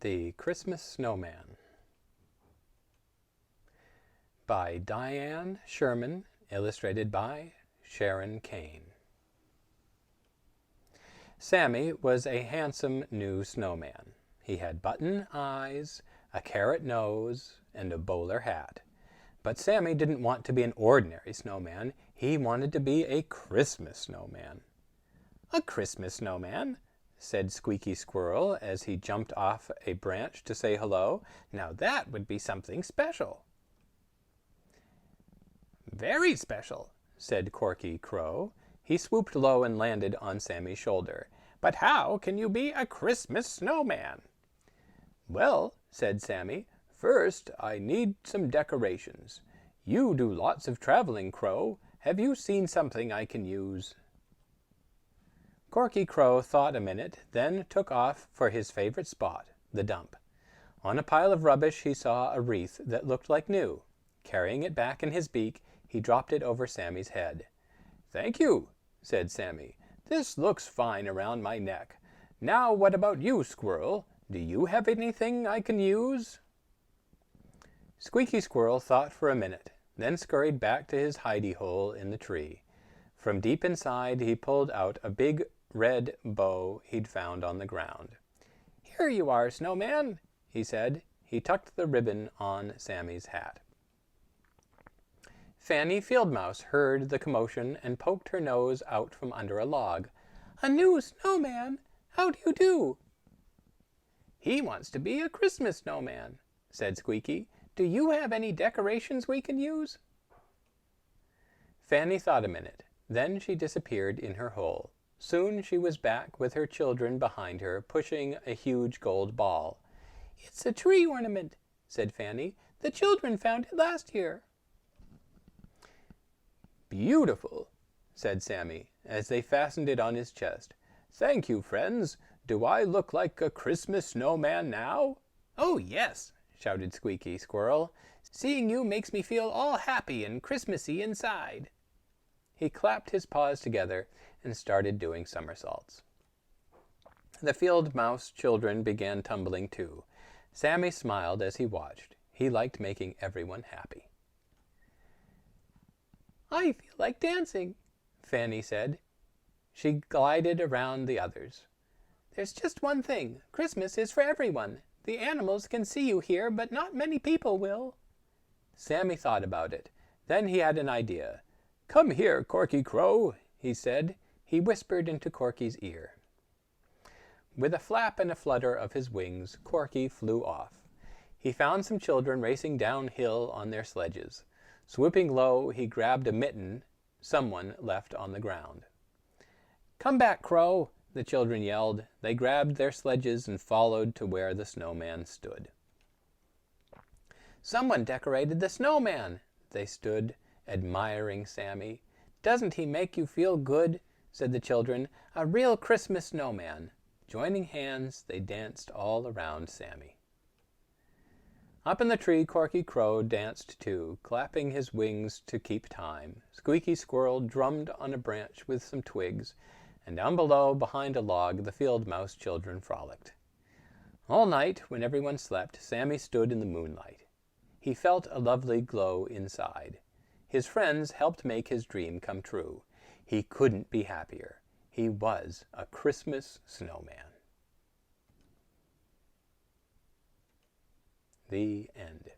The Christmas Snowman by Diane Sherman, illustrated by Sharon Kane. Sammy was a handsome new snowman. He had button eyes, a carrot nose, and a bowler hat. But Sammy didn't want to be an ordinary snowman. He wanted to be a Christmas snowman. "A Christmas snowman?" said Squeaky Squirrel as he jumped off a branch to say hello. "Now that would be something special." "Very special," said Corky Crow. He swooped low and landed on Sammy's shoulder. "But how can you be a Christmas snowman?" "Well," said Sammy, "first I need some decorations. You do lots of traveling, Crow. Have you seen something I can use?" Corky Crow thought a minute, then took off for his favorite spot, the dump. On a pile of rubbish he saw a wreath that looked like new. Carrying it back in his beak, he dropped it over Sammy's head. "Thank you," said Sammy. "This looks fine around my neck. Now what about you, Squirrel? Do you have anything I can use?" Squeaky Squirrel thought for a minute, then scurried back to his hidey hole in the tree. From deep inside he pulled out a big red bow he'd found on the ground. "Here you are, Snowman," he said. He tucked the ribbon on Sammy's hat. Fanny Field Mouse heard the commotion and poked her nose out from under a log. "A new snowman? How do you do?" "He wants to be a Christmas snowman," said Squeaky. "Do you have any decorations we can use?" Fanny thought a minute. Then she disappeared in her hole. Soon she was back with her children behind her, pushing a huge gold ball. "It's a tree ornament," said Fanny. "The children found it last year." "Beautiful," said Sammy, as they fastened it on his chest. "Thank you, friends. Do I look like a Christmas snowman now?" "Oh, yes," shouted Squeaky Squirrel. "Seeing you makes me feel all happy and Christmassy inside." He clapped his paws together and started doing somersaults. The Field Mouse children began tumbling too. Sammy smiled as he watched. He liked making everyone happy. "I feel like dancing," Fanny said. She glided around the others. "There's just one thing. Christmas is for everyone. The animals can see you here, but not many people will." Sammy thought about it. Then he had an idea. "Come here, Corky Crow," he said. He whispered into Corky's ear. With a flap and a flutter of his wings, Corky flew off. He found some children racing downhill on their sledges. Swooping low, he grabbed a mitten someone left on the ground. "Come back, Crow," the children yelled. They grabbed their sledges and followed to where the snowman stood. "Someone decorated the snowman." They stood, admiring Sammy. "Doesn't he make you feel good?" said the children. "A real Christmas snowman." Joining hands, they danced all around Sammy. Up in the tree, Corky Crow danced too, clapping his wings to keep time. Squeaky Squirrel drummed on a branch with some twigs, and down below, behind a log, the Field Mouse children frolicked. All night, when everyone slept, Sammy stood in the moonlight. He felt a lovely glow inside. His friends helped make his dream come true. He couldn't be happier. He was a Christmas snowman. The end.